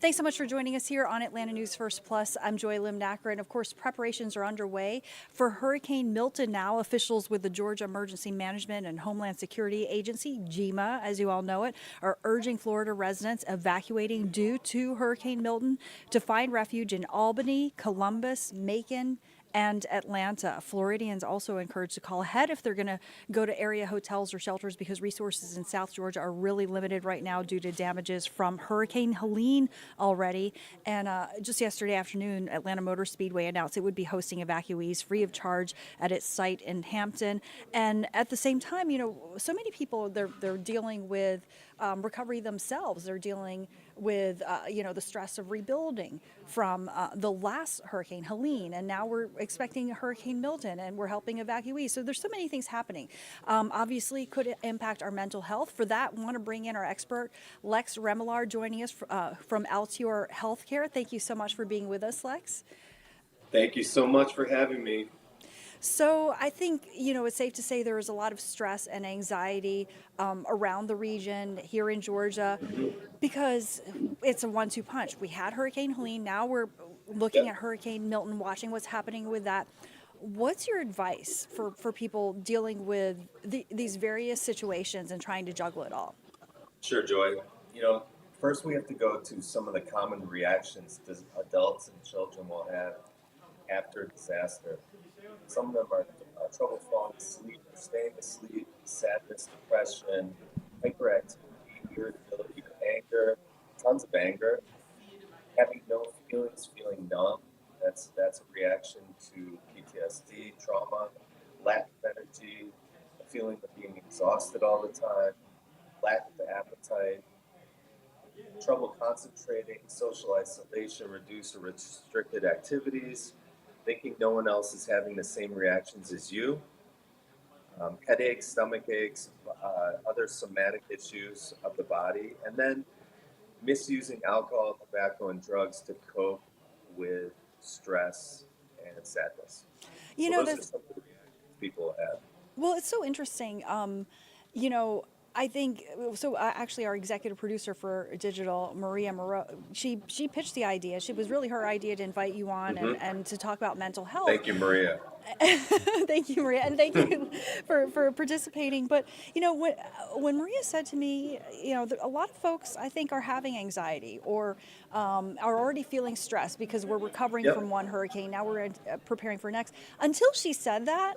Thanks so much for joining us here on Atlanta News First Plus. I'm Joy Limnacker, and of course, preparations are underway for Hurricane Milton now. Officials with the Georgia Emergency Management and Homeland Security Agency, GEMA, as you all know it, are urging Florida residents evacuating due to Hurricane Milton to find refuge in Albany, Columbus, Macon, and Atlanta. Floridians also encouraged to call ahead if they're going to go to area hotels or shelters because resources in South Georgia are really limited right now due to damages from Hurricane Helene already. And just yesterday afternoon, Atlanta Motor Speedway announced it would be hosting evacuees free of charge at its site in Hampton. And at the same time, so many people, they're dealing with recovery themselves. They're dealing with, the stress of rebuilding from the last hurricane, Helene, and now we're expecting Hurricane Milton, and we're helping evacuees. So there's so many things happening. Obviously, could impact our mental health. For that, we want to bring in our expert, Lex Remillard, joining us from Altior Healthcare. Thank you so much for being with us, Lex. Thank you so much for having me. So I think, it's safe to say there is a lot of stress and anxiety around the region here in Georgia because it's a 1-2 punch. We had Hurricane Helene. Now we're looking at Hurricane Milton, watching what's happening with that. What's your advice for people dealing with these various situations and trying to juggle it all? Sure, Joy. First we have to go to some of the common reactions that adults and children will have after a disaster. Some of them are trouble falling asleep or staying asleep, sadness, depression, hyperactivity, irritability, anger, tons of anger, having no feelings, feeling numb. That's a reaction to PTSD, trauma, lack of energy, a feeling of being exhausted all the time, lack of appetite, trouble concentrating, social isolation, reduced or restricted activities, thinking no one else is having the same reactions as you, headaches, stomach aches, other somatic issues of the body, and then misusing alcohol, tobacco, and drugs to cope with stress and sadness. You So know, those are that's some of the people have. Well, it's so interesting. I think so. Actually, our executive producer for digital, Maria Moreau, she pitched the idea. She was really her idea to invite you on and to talk about mental health. Thank you, Maria. Thank you, Maria, and thank you for participating. But when Maria said to me, a lot of folks I think are having anxiety or are already feeling stressed because we're recovering Yep. from one hurricane. Now we're preparing for next. Until she said that,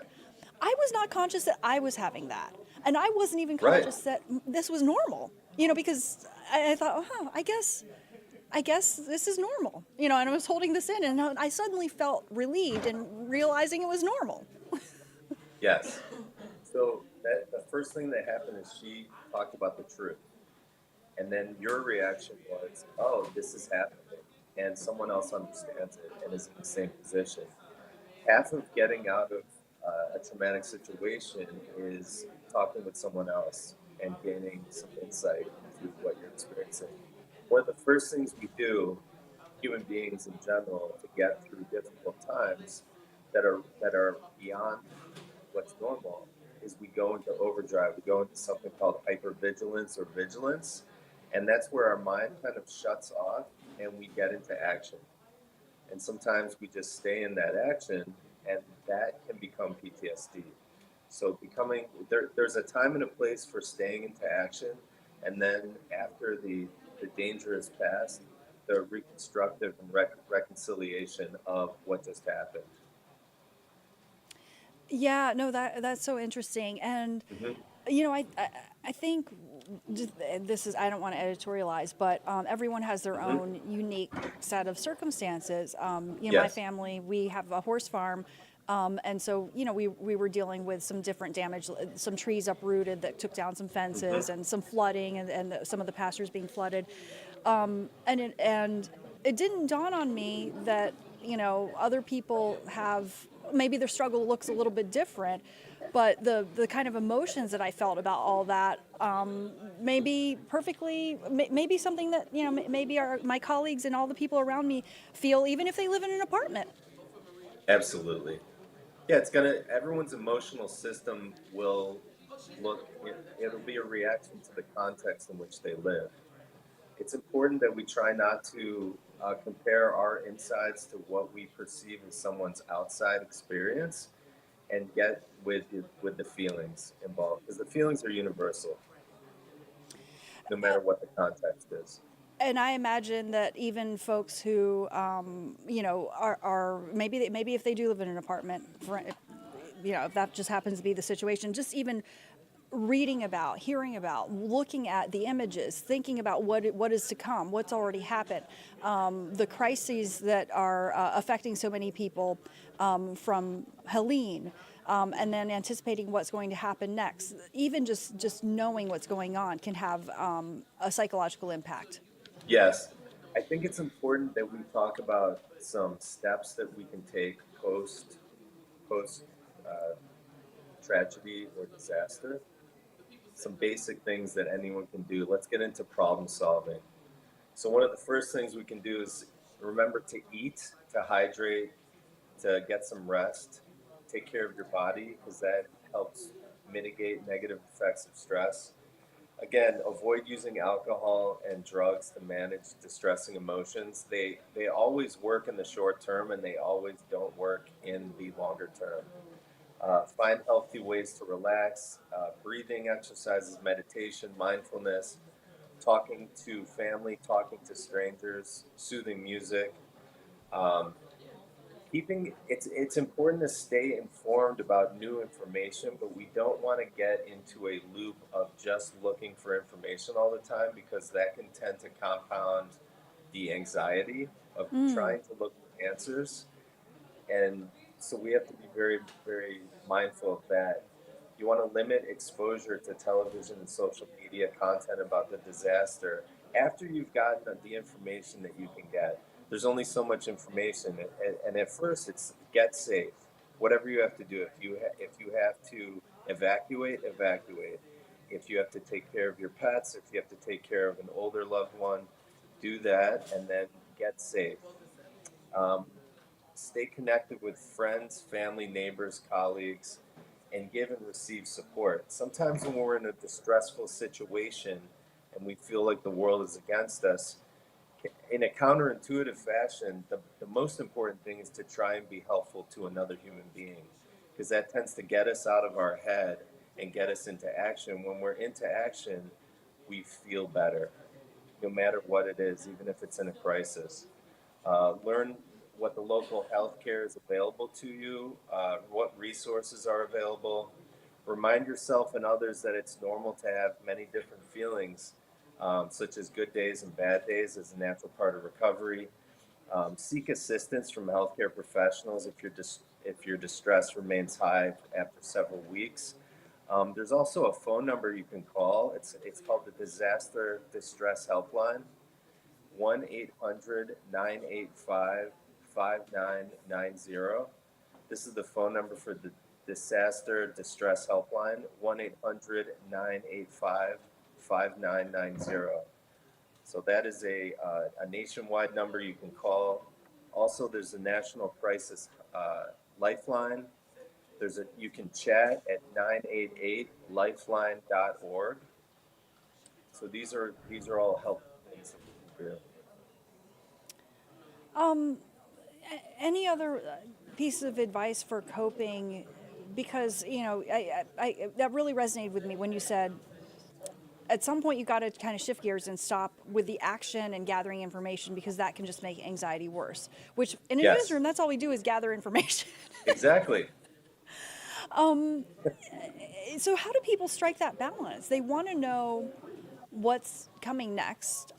I was not conscious that I was having that. And I wasn't even Right. conscious that this was normal, because I thought, oh, I guess this is normal, and I was holding this in and I suddenly felt relieved and realizing it was normal. Yes. So the first thing that happened is she talked about the truth. And then your reaction was, oh, this is happening. And someone else understands it and is in the same position. Half of getting out of a traumatic situation is talking with someone else and gaining some insight into what you're experiencing. One of the first things we do, human beings in general, to get through difficult times that are beyond what's normal is we go into overdrive. We go into something called hypervigilance or vigilance. And that's where our mind kind of shuts off and we get into action. And sometimes we just stay in that action and that can become PTSD. So there's a time and a place for staying into action. And then after the danger is past, the reconstructive and reconciliation of what just happened. Yeah, no, that's so interesting. And Mm-hmm. I think this is, I don't want to editorialize, but everyone has their Mm-hmm. own unique set of circumstances. My Yes. family, we have a horse farm. And so, we were dealing with some different damage, some trees uprooted that took down some fences and some flooding and some of the pastures being flooded. And it didn't dawn on me that, other people have, maybe their struggle looks a little bit different, but the kind of emotions that I felt about all that maybe maybe something that, maybe my colleagues and all the people around me feel, even if they live in an apartment. Absolutely. Yeah, everyone's emotional system will it'll be a reaction to the context in which they live. It's important that we try not to compare our insides to what we perceive as someone's outside experience, and get with the feelings involved, because the feelings are universal, no matter what the context is. And I imagine that even folks who, are maybe if they do live in an apartment, if that just happens to be the situation, just even reading about, hearing about, looking at the images, thinking about what is to come, what's already happened, the crises that are affecting so many people, from Helene, and then anticipating what's going to happen next. Even just knowing what's going on can have a psychological impact. Yes, I think it's important that we talk about some steps that we can take post uh, tragedy or disaster. Some basic things that anyone can do. Let's get into problem solving. So one of the first things we can do is remember to eat, to hydrate, to get some rest, take care of your body, because that helps mitigate negative effects of stress. Again, avoid using alcohol and drugs to manage distressing emotions. They always work in the short term, and they always don't work in the longer term. Find healthy ways to relax, breathing exercises, meditation, mindfulness, talking to family, talking to strangers, soothing music. Um, Keeping it's important to stay informed about new information, but we don't want to get into a loop of just looking for information all the time, because that can tend to compound the anxiety of trying to look for answers. And so we have to be very, very mindful of that. You want to limit exposure to television and social media content about the disaster after you've gotten the information that you can get. There's only so much information, and at first it's get safe. Whatever you have to do, if you have to evacuate, evacuate. If you have to take care of your pets, if you have to take care of an older loved one, do that, and then get safe. Um, Stay connected with friends, family, neighbors, colleagues, and give and receive support. Sometimes when we're in a distressful situation and we feel like the world is against us, in a counterintuitive fashion, the most important thing is to try and be helpful to another human being, because that tends to get us out of our head and get us into action. When we're into action, we feel better, no matter what it is, even if it's in a crisis. Learn what the local healthcare is available to you, what resources are available. Remind yourself and others that it's normal to have many different feelings, such as good days and bad days, as a natural part of recovery. Seek assistance from healthcare professionals if your distress remains high after several weeks. There's also a phone number you can call. It's called the Disaster Distress Helpline. 1-800-985-5990. This is the phone number for the Disaster Distress Helpline, 1-800-985-5990. So that is a nationwide number you can call. Also, there's a National Crisis Lifeline. You can chat at 988lifeline.org. So these are all helpful things that we can do. Um, any other piece of advice for coping? Because that really resonated with me when you said at some point you got to kind of shift gears and stop with the action and gathering information, because that can just make anxiety worse. Which in a Yes, newsroom, that's all we do is gather information. exactly. So how do people strike that balance? They want to know what's coming next,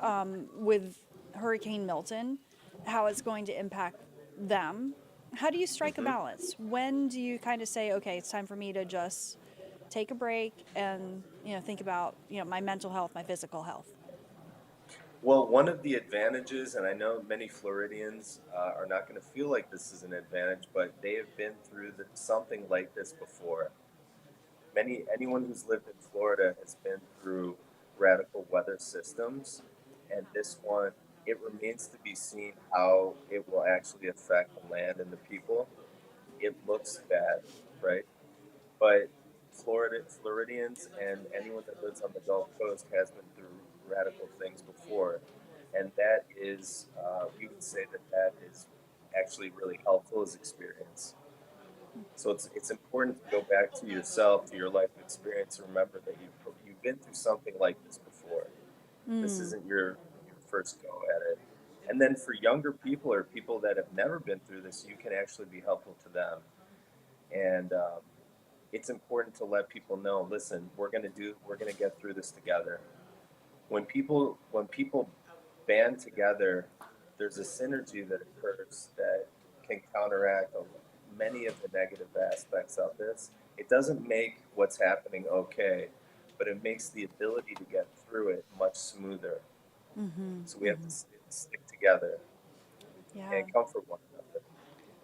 with Hurricane Milton, how it's going to impact them. How do you strike a Hmm. balance? When do you kind of say, okay, it's time for me to just take a break and think about my mental health, my physical health? Well, one of the advantages, and I know many Floridians are not going to feel like this is an advantage, but they have been through something like this before. Anyone who's lived in Florida has been through radical weather systems, and this one, it remains to be seen how it will actually affect the land and the people. It looks bad, right? But Floridians and anyone that lives on the Gulf Coast has been through radical things before, and that is, we would say that that is actually really helpful as experience. So it's important to go back to yourself, to your life experience, and remember that you've been through something like this before. This isn't your first go at it. And then for younger people or people that have never been through this, you can actually be helpful to them. And it's important to let people know, listen, we're gonna get through this together. When people band together, there's a synergy that occurs that can counteract many of the negative aspects of this. It doesn't make what's happening okay, but it makes the ability to get through it much smoother. So we have to stick together Yeah, and comfort one another.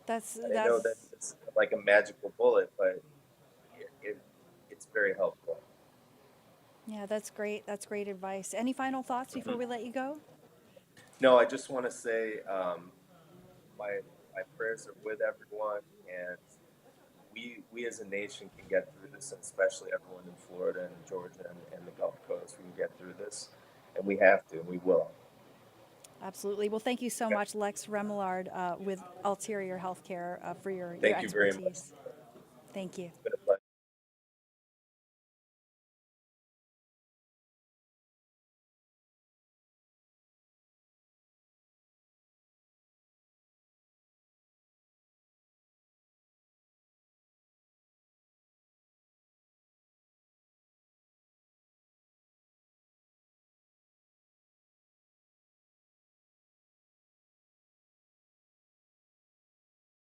that's And I know that that's it's like a magical bullet, but it's very helpful. yeah, that's great. That's great advice. Any final thoughts before Mhm. we let you go? No, I just want to say my my prayers are with everyone, and we as a nation can get through this, and especially everyone in Florida and Georgia and the Gulf Coast. We can get through this, and we have to, and we will. Absolutely. Well, thank you so Okay. much, Lex Remillard, with Altior Healthcare, for your Thank you very much. expertise. Thank you. It's been a pleasure.